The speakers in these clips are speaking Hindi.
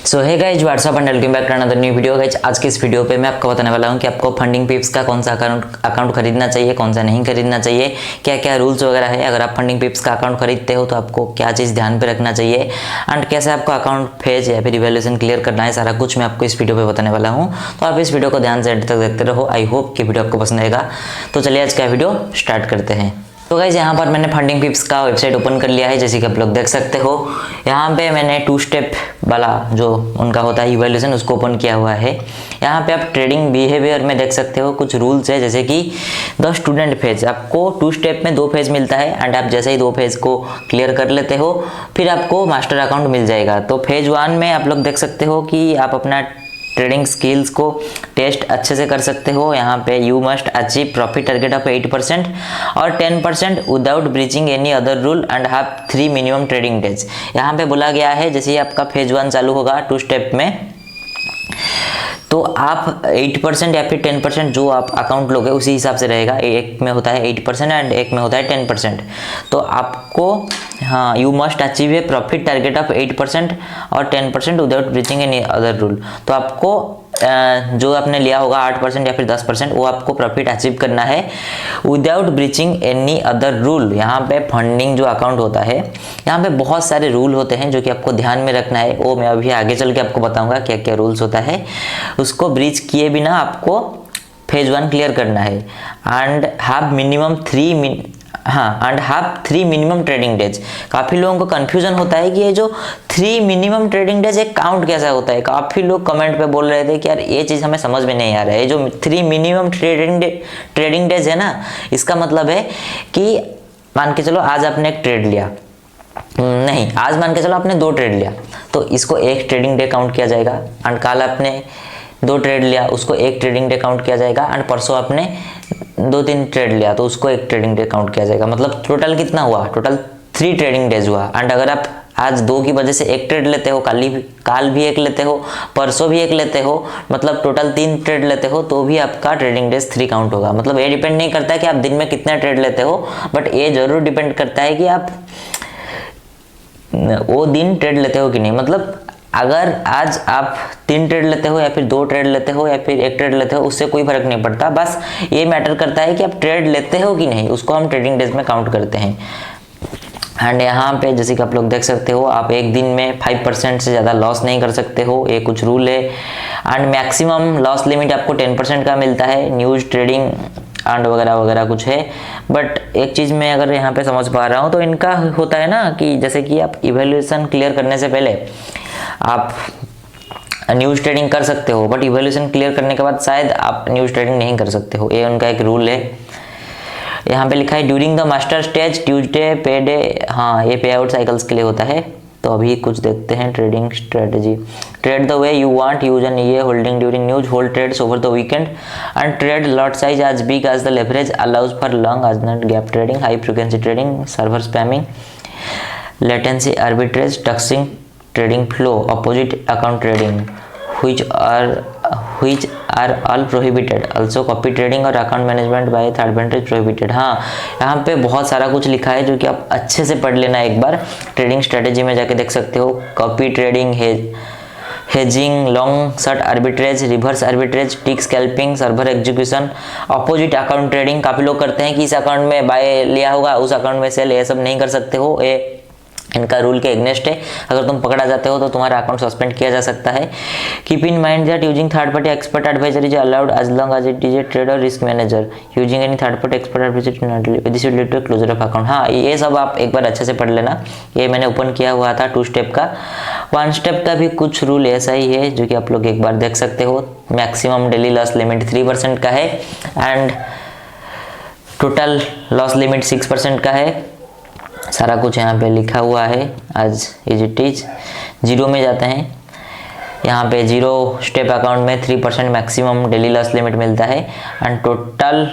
So hi guys what's up and welcome back to another new video. Guys आज की इस वीडियो पे मैं आपको बताने वाला हूँ कि आपको फंडिंग पिप्स का कौन सा अकाउंट खरीदना चाहिए, कौन सा नहीं खरीदना चाहिए, क्या क्या रूल्स वगैरह है। अगर आप फंडिंग पिप्स का अकाउंट खरीदते हो तो आपको क्या चीज़ ध्यान पे रखना चाहिए एंड कैसे आपको अकाउंट फेज या फिर इवैल्यूएशन क्लियर करना है, सारा कुछ मैं आपको इस वीडियो पर बताने वाला हूँ। तो आप इस वीडियो को ध्यान से एंड तक देखते रहो। आई होप कि वीडियो आपको पसंद आएगा। तो चलिए आज का वीडियो स्टार्ट करते हैं। तो गाइज यहाँ पर मैंने फंडिंग पिप्स का वेबसाइट ओपन कर लिया है, जैसे कि आप लोग देख सकते हो। यहाँ पे मैंने 2 स्टेप वाला जो उनका होता है इवैल्यूएशन उसको ओपन किया हुआ है। यहाँ पे आप ट्रेडिंग बिहेवियर में देख सकते हो कुछ रूल्स है, जैसे कि द स्टूडेंट फेज। आपको 2 स्टेप में 2 फेज मिलता है एंड आप जैसे ही 2 फेज को क्लियर कर लेते हो फिर आपको मास्टर अकाउंट मिल जाएगा। तो फेज 1 में आप लोग देख सकते हो कि आप अपना ट्रेडिंग स्किल्स को टेस्ट अच्छे से कर सकते हो। यहाँ पे you must achieve profit target of 8% और 10% without breaching any other rule and have 3 minimum trading days. यहाँ पे बोला गया है जैसे ही आपका फेज 1 चालू होगा 2 स्टेप में, तो आप 8% या फिर 10% जो आप अकाउंट लोगे उसी हिसाब से रहेगा। एक में होता है 8% एंड एक में होता है 10%। तो आपको हाँ you must achieve a profit target of 8% और 10% without breaching any other rule. तो आपको जो आपने लिया होगा 8% या फिर 10% वो आपको प्रॉफिट अचीव करना है without breaching any other rule. यहाँ पे फंडिंग जो अकाउंट होता है यहाँ पे बहुत सारे रूल होते हैं जो कि आपको ध्यान में रखना है। वो मैं अभी आगे चल के आपको बताऊंगा क्या क्या रूल्स होता है। उसको ब्रीच किए बिना आपको फेज 1 क्लियर करना है and have minimum 3 minimum trading days. काफ़ी लोगों को कंफ्यूजन होता है कि ये जो 3 मिनिमम ट्रेडिंग डेज एक काउंट कैसा होता है। काफ़ी लोग कमेंट पे बोल रहे थे कि यार ये चीज़ हमें समझ में नहीं आ रहा है। ये जो 3 मिनिमम ट्रेडिंग डेज है ना, इसका मतलब है कि मान के चलो आज आपने एक ट्रेड लिया, नहीं आज मान के चलो आपने 2 ट्रेड लिया तो इसको 1 ट्रेडिंग डे काउंट किया जाएगा एंड कल आपने 2 ट्रेड लिया उसको 1 ट्रेडिंग डे काउंट किया जाएगा एंड परसों आपने 2-3 ट्रेड लिया तो उसको 1 ट्रेडिंग डे काउंट किया जाएगा। मतलब टोटल कितना हुआ? टोटल 3 ट्रेडिंग डेज हुआ। एंड अगर आप आज 2 की वजह से 1 ट्रेड लेते हो, कल भी 1 लेते हो, परसों भी 1 लेते हो, मतलब टोटल 3 ट्रेड लेते हो तो भी आपका ट्रेडिंग डेज 3 काउंट होगा। मतलब ये डिपेंड नहीं करता है कि आप दिन में कितना ट्रेड लेते हो, बट ये जरूर डिपेंड करता है कि आप वो दिन ट्रेड लेते हो कि नहीं। मतलब अगर आज आप 3 ट्रेड लेते हो या फिर 2 ट्रेड लेते हो या फिर 1 ट्रेड लेते हो उससे कोई फर्क नहीं पड़ता। बस ये मैटर करता है कि आप ट्रेड लेते हो कि नहीं, उसको हम ट्रेडिंग डेज में काउंट करते हैं। एंड यहाँ पे जैसे कि आप लोग देख सकते हो आप एक दिन में 5% से ज़्यादा लॉस नहीं कर सकते हो, ये कुछ रूल है। एंड मैक्सिमम लॉस लिमिट आपको 10% का मिलता है। न्यूज़ ट्रेडिंग एंड वगैरह वगैरह कुछ है। बट एक चीज़ मैं अगर यहाँ पे समझ पा रहा हूँ तो इनका होता है ना कि जैसे कि आप इवैल्यूएशन क्लियर करने से पहले आप न्यूज़ ट्रेडिंग कर सकते हो, बट इवैल्यूएशन क्लियर करने के बाद शायद आप न्यूज़ ट्रेडिंग नहीं कर सकते हो। ये उनका एक रूल है। यहाँ पे लिखा है during the master stage Tuesday पे डे। हाँ ये पे आउट साइकिल्स के लिए होता है। तो अभी कुछ देखते हैं trading strategy. Trade the way you want, use an ये holding during news, hold trades over the weekend and trade lot size as big as the leverage, allows for long as not gap trading, high frequency trading, server spamming, latency arbitrage, toxic trading flow, opposite account trading which are all prohibited, also copy trading और account management by third party prohibited. हाँ यहाँ पे बहुत सारा कुछ लिखा है जो कि आप अच्छे से पढ़ लेना एक बार। ट्रेडिंग स्ट्रेटेजी में जाके देख सकते हो। Copy trading, hedging, long short arbitrage, reverse arbitrage, tick scalping, server execution, opposite account trading. काफ़ी लोग करते हैं कि इस अकाउंट में बाय लिया होगा उस अकाउंट में सेल, ये सब नहीं कर सकते हो। ये इनका रूल के एग्नेस्ट है। अगर तुम पकड़ा जाते हो तो तुम्हारा अकाउंट सस्पेंड किया जा सकता है। Keep in mind that using third party expert advisor is allowed as long as it is a trader risk manager, using any third party expert advisor this will lead to closure of account. हाँ ये सब आप एक बार अच्छे से पढ़ लेना। ये मैंने ओपन किया हुआ था 2 स्टेप का। 1 स्टेप का भी कुछ रूल ऐसा ही है जो कि आप लोग एक बार देख सकते हो। मैक्सिमम डेली लॉस लिमिट 3% का है एंड टोटल लॉस लिमिट 6% का है। सारा कुछ यहाँ पे लिखा हुआ है आज इज इट इज। 0 में जाते हैं। यहाँ पे 0 स्टेप अकाउंट में 3% मैक्सिमम डेली लॉस लिमिट मिलता है एंड टोटल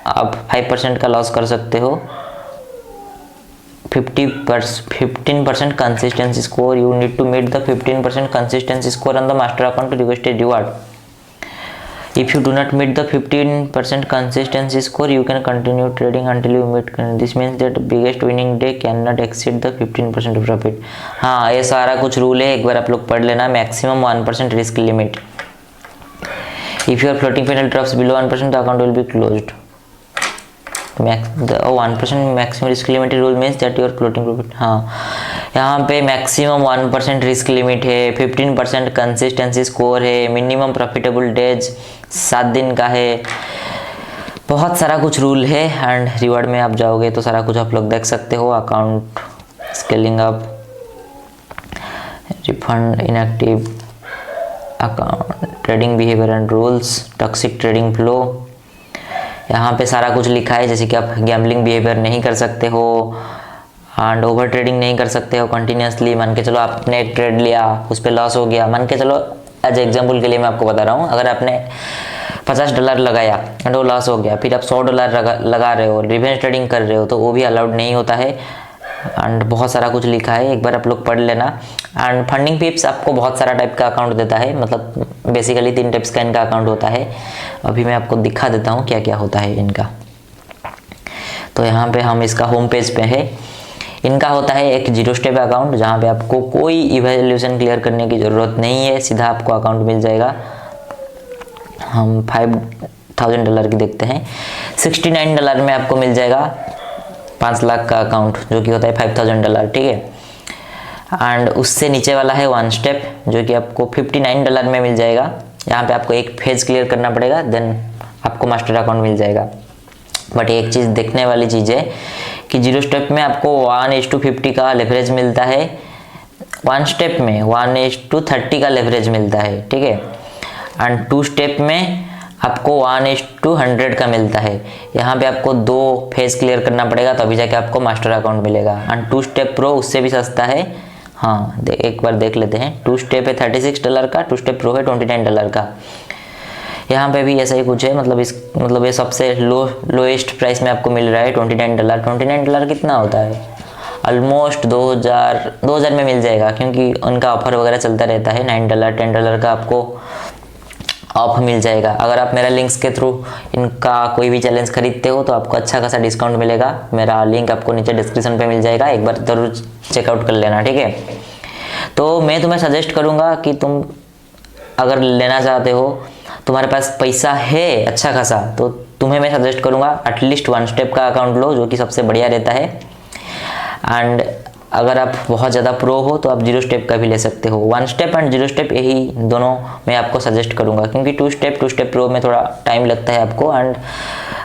आप 5% का लॉस कर सकते हो। 15% consistency score, you need to meet the 15% consistency score on the master account to request a reward. If you do not meet the 15% consistency score, you can continue trading until you meet. This means that biggest winning day cannot exceed the 15% profit. हाँ, ये सारा कुछ रूल है, एक बार आप लोग पढ़ लेना. Maximum 1% risk limit. If your floating penalty drops below 1%, the account will be closed. The 1% maximum risk limit rule means that your floating profit. हाँ, यहाँ पे मैक्सिमम 1% रिस्क लिमिट है, 15% कंसिस्टेंसी स्कोर है, मिनिमम प्रॉफिटेबल डेज 7 दिन का है, बहुत सारा कुछ रूल है. एंड रिवॉर्ड में आप जाओगे तो सारा कुछ आप लोग देख सकते हो. Account scaling up, refund, inactive account, trading behaviour and rules, toxic trading flow. यहाँ पे सारा कुछ लिखा है, जैसे कि आप गैम्बलिंग बिहेवियर नहीं कर सकते हो एंड ओवर ट्रेडिंग नहीं कर सकते हो कंटिन्यूसली. मान के चलो आपने एक ट्रेड लिया, उस पर लॉस हो गया. मान के चलो एज एग्जांपल के लिए मैं आपको बता रहा हूँ, अगर आपने $50 लगाया एंड वो लॉस हो गया, फिर आप $100 लगा रहे हो, रिवेंज ट्रेडिंग कर रहे हो, तो वो भी अलाउड नहीं होता है. एंड बहुत सारा कुछ लिखा है, एक बार आप लोग पढ़ लेना. एंड फंडिंग पिप्स आपको बहुत सारा टाइप का अकाउंट देता है, मतलब बेसिकली 3 टाइप्स का इनका अकाउंट होता है. अभी मैं आपको दिखा देता हूँ क्या क्या होता है इनका. तो यहाँ पे हम इसका होम पेज पे है. इनका होता है एक 0 स्टेप अकाउंट, जहाँ पे आपको कोई इवैल्यूएशन क्लियर करने की ज़रूरत नहीं है, सीधा आपको अकाउंट मिल जाएगा. हम $5,000 की देखते हैं. $69 में आपको मिल जाएगा 5 लाख का अकाउंट, जो कि होता है $5,000. ठीक है. एंड उससे नीचे वाला है 1 स्टेप, जो कि आपको $59 में मिल जाएगा. यहाँ पे आपको एक फेज क्लियर करना पड़ेगा, देन आपको मास्टर अकाउंट मिल जाएगा. बट एक चीज़ देखने वाली चीज़ है कि 0 स्टेप में आपको 1:50 का लेवरेज मिलता है, 1 स्टेप में 1:30 का लेवरेज मिलता है. ठीक है. एंड 2 स्टेप में आपको 1:100 का मिलता है. यहाँ पे आपको 2 फेज क्लियर करना पड़ेगा, तभी जाके आपको मास्टर अकाउंट मिलेगा. एंड 2 स्टेप प्रो उससे भी सस्ता है. हाँ, एक बार देख लेते हैं. 2 स्टेप है $36 का, 2 स्टेप प्रो है $29 का. यहाँ पे भी ऐसा ही कुछ है, मतलब ये सबसे लोएस्ट प्राइस में आपको मिल रहा है $29. $29 कितना होता है? ऑलमोस्ट 2000 में मिल जाएगा, क्योंकि उनका ऑफर वगैरह चलता रहता है. $9 $10 का आपको ऑफ मिल जाएगा. अगर आप मेरा लिंक्स के थ्रू इनका कोई भी चैलेंज खरीदते हो तो आपको अच्छा खासा डिस्काउंट मिलेगा. मेरा लिंक आपको नीचे डिस्क्रिप्शन पे मिल जाएगा, एक बार ज़रूर चेकआउट कर लेना. ठीक है. तो मैं तुम्हें सजेस्ट करूँगा कि तुम अगर लेना चाहते हो, तुम्हारे पास पैसा है अच्छा खासा, तो तुम्हें मैं सजेस्ट करूँगा एटलीस्ट 1 स्टेप का अकाउंट लो, जो कि सबसे बढ़िया रहता है. एंड अगर आप बहुत ज़्यादा प्रो हो तो आप 0 स्टेप का भी ले सकते हो. 1 स्टेप एंड 0 स्टेप, यही दोनों मैं आपको सजेस्ट करूंगा, क्योंकि 2 स्टेप प्रो में थोड़ा टाइम लगता है आपको. एंड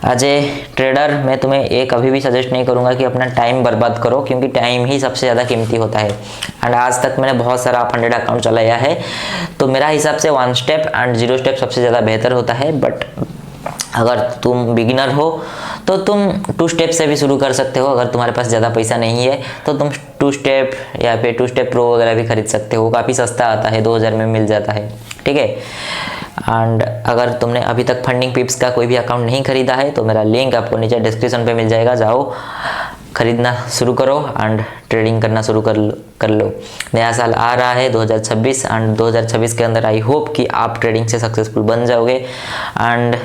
एज ए ट्रेडर मैं तुम्हें एक अभी भी सजेस्ट नहीं करूंगा कि अपना टाइम बर्बाद करो, क्योंकि टाइम ही सबसे ज़्यादा कीमती होता है. एंड आज तक मैंने बहुत सारा 100 अकाउंट चलाया है, तो मेरा हिसाब से 1 स्टेप एंड 0 स्टेप सबसे ज़्यादा बेहतर होता है. बट अगर तुम बिगिनर हो तो तुम 2 स्टेप से भी शुरू कर सकते हो. अगर तुम्हारे पास ज़्यादा पैसा नहीं है तो तुम 2 स्टेप या फिर 2 स्टेप प्रो वगैरह भी खरीद सकते हो. काफ़ी सस्ता आता है, 2000 में मिल जाता है. ठीक है. एंड अगर तुमने अभी तक फंडिंग पिप्स का कोई भी अकाउंट नहीं खरीदा है तो मेरा लिंक आपको नीचे डिस्क्रिप्शन पे मिल जाएगा. जाओ खरीदना शुरू करो एंड ट्रेडिंग करना शुरू कर लो. नया साल आ रहा है 2026, एंड 2026 के अंदर आई होप कि आप ट्रेडिंग से सक्सेसफुल बन जाओगे. एंड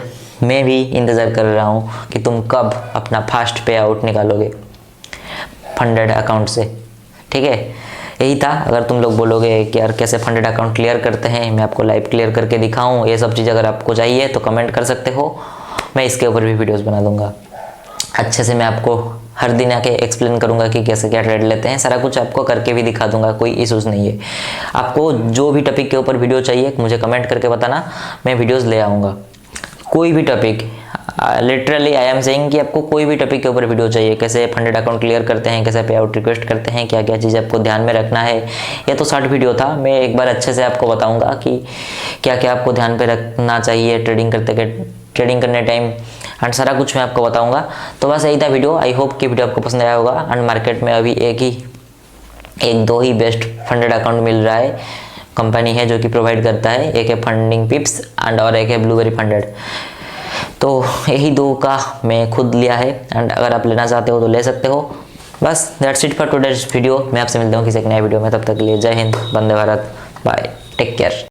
मैं भी इंतज़ार कर रहा हूँ कि तुम कब अपना फास्ट पे आउट निकालोगे फंडेड अकाउंट से. ठीक है. यही था. अगर तुम लोग बोलोगे कि यार कैसे फंडेड अकाउंट क्लियर करते हैं, मैं आपको लाइव क्लियर करके दिखाऊं, ये सब चीज़ अगर आपको चाहिए तो कमेंट कर सकते हो. मैं इसके ऊपर भी वीडियोस बना दूंगा. अच्छे से मैं आपको हर दिन आके एक्सप्लेन करूंगा कि कैसे क्या ट्रेड लेते हैं. सारा कुछ आपको करके भी दिखा दूंगा, कोई इशूज़ नहीं है. आपको जो भी टॉपिक के ऊपर वीडियो चाहिए मुझे कमेंट करके बताना, मैं वीडियोज़ ले आऊँगा. कोई भी topic, literally I am saying कि आपको कोई भी टॉपिक के ऊपर वीडियो चाहिए, कैसे फंडेड अकाउंट क्लियर करते हैं, कैसे पे आउट रिक्वेस्ट करते हैं, क्या क्या चीज़ आपको ध्यान में रखना है. ये तो शॉर्ट वीडियो था, मैं एक बार अच्छे से आपको बताऊंगा कि क्या क्या आपको ध्यान पे रखना चाहिए ट्रेडिंग करने टाइम, एंड सारा कुछ मैं आपको बताऊँगा. तो बस यही था वीडियो. आई होप कि वीडियो आपको पसंद आया होगा. एंड मार्केट में अभी एक दो ही बेस्ट फंडेड अकाउंट मिल रहा है. कंपनी है जो कि प्रोवाइड करता है, एक है फंडिंग पिप्स एंड और एक है ब्लूबेरी फंडेड. तो यही 2 का मैं खुद लिया है, एंड अगर आप लेना चाहते हो तो ले सकते हो. बस that's it for today's video. मैं आपसे मिलता हूँ किसी एक नए वीडियो में. तब तक के लिए जय Hind, Vande Bharat, bye, take care.